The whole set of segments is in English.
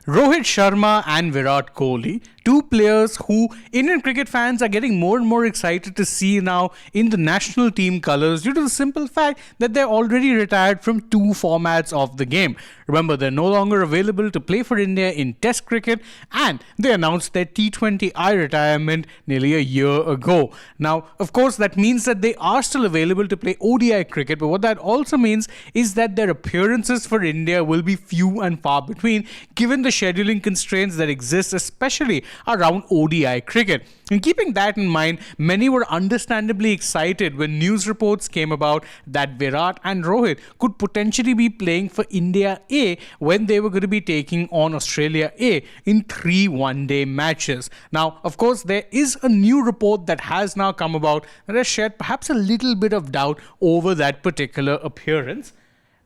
Rohit Sharma and Virat Kohli, two players who Indian cricket fans are getting more and more excited to see now in the national team colours due to the simple fact that they're already retired from two formats of the game. Remember, they're no longer available to play for India in Test cricket, and they announced their T20I retirement nearly a year ago. Now, of course, that means that they are still available to play ODI cricket, but what that also means is that their appearances for India will be few and far between, given the scheduling constraints that exist, especially around ODI cricket. And keeping that in mind, many were understandably excited when news reports came about that Virat and Rohit could potentially be playing for India A when they were going to be taking on Australia A in 3 one-day matches. Now, of course, there is a new report that has now come about that has shed perhaps a little bit of doubt over that particular appearance.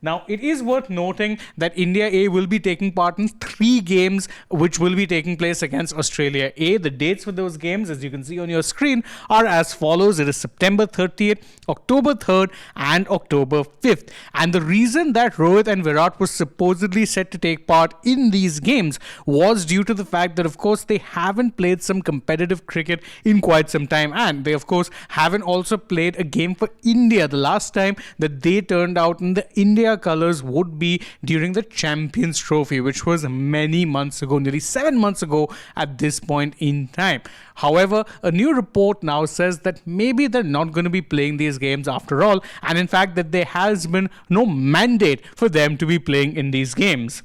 Now, it is worth noting that India A will be taking part in 3 games which will be taking place against Australia A. The dates for those games, as you can see on your screen, are as follows. It is September 30th, October 3rd and October 5th. And the reason that Rohit and Virat were supposedly set to take part in these games was due to the fact that, of course, they haven't played some competitive cricket in quite some time. And they, of course, haven't also played a game for India. The last time that they turned out in the India colours would be during the Champions Trophy, which was many months ago, nearly 7 months ago at this point in time. However, a new report now says that maybe they're not going to be playing these games after all, and in fact that there has been no mandate for them to be playing in these games.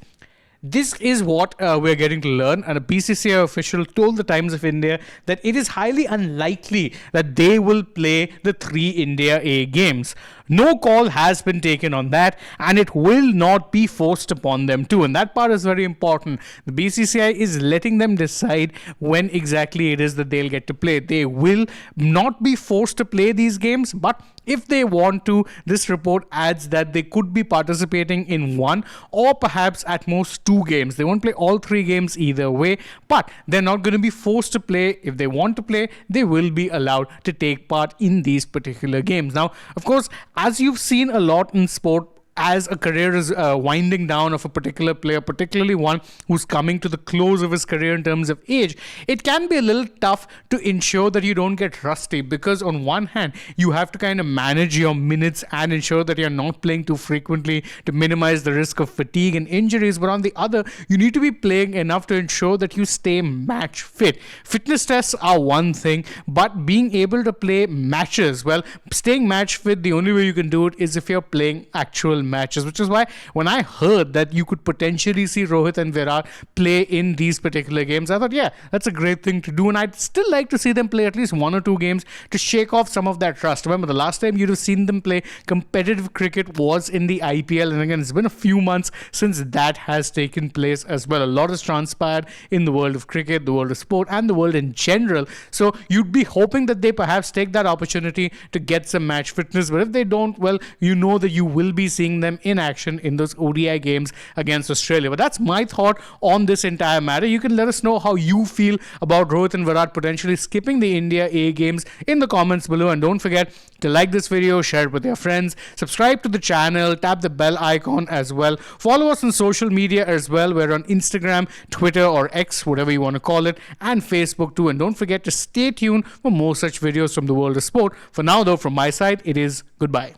This is what we're getting to learn, and a BCCI official told the Times of India that it is highly unlikely that they will play the 3 India A games. No call has been taken on that, and it will not be forced upon them too. And that part is very important. The BCCI is letting them decide when exactly it is that they'll get to play. They will not be forced to play these games, but if they want to, this report adds that they could be participating in 1 or perhaps at most 2 games. They won't play all 3 games either way, but they're not going to be forced to play. If they want to play, they will be allowed to take part in these particular games. Now, of course, as you've seen a lot in sport, as a career is winding down of a particular player, particularly one who's coming to the close of his career in terms of age, it can be a little tough to ensure that you don't get rusty, because on one hand, you have to kind of manage your minutes and ensure that you're not playing too frequently to minimize the risk of fatigue and injuries, but on the other, you need to be playing enough to ensure that you stay match fit. Fitness tests are one thing, but being able to play matches, well, staying match fit, the only way you can do it is if you're playing actual matches, which is why when I heard that you could potentially see Rohit and Virat play in these particular games, I thought, yeah, that's a great thing to do, and I'd still like to see them play at least 1 or 2 games to shake off some of that rust. Remember, the last time you'd have seen them play competitive cricket was in the IPL, and again, it's been a few months since that has taken place as well. A lot has transpired in the world of cricket, the world of sport, and the world in general, so you'd be hoping that they perhaps take that opportunity to get some match fitness, but if they don't, well, you know that you will be seeing them in action in those ODI games against Australia. But that's my thought on this entire matter. You can let us know how you feel about Rohit and Virat potentially skipping the India A games in the comments below, and don't forget to like this video, share it with your friends, subscribe to the channel, tap the bell icon as well. Follow us on social media as well. We're on Instagram, Twitter or X, whatever you want to call it, and Facebook too. And don't forget to stay tuned for more such videos from the world of sport. For now though, from my side, it is goodbye.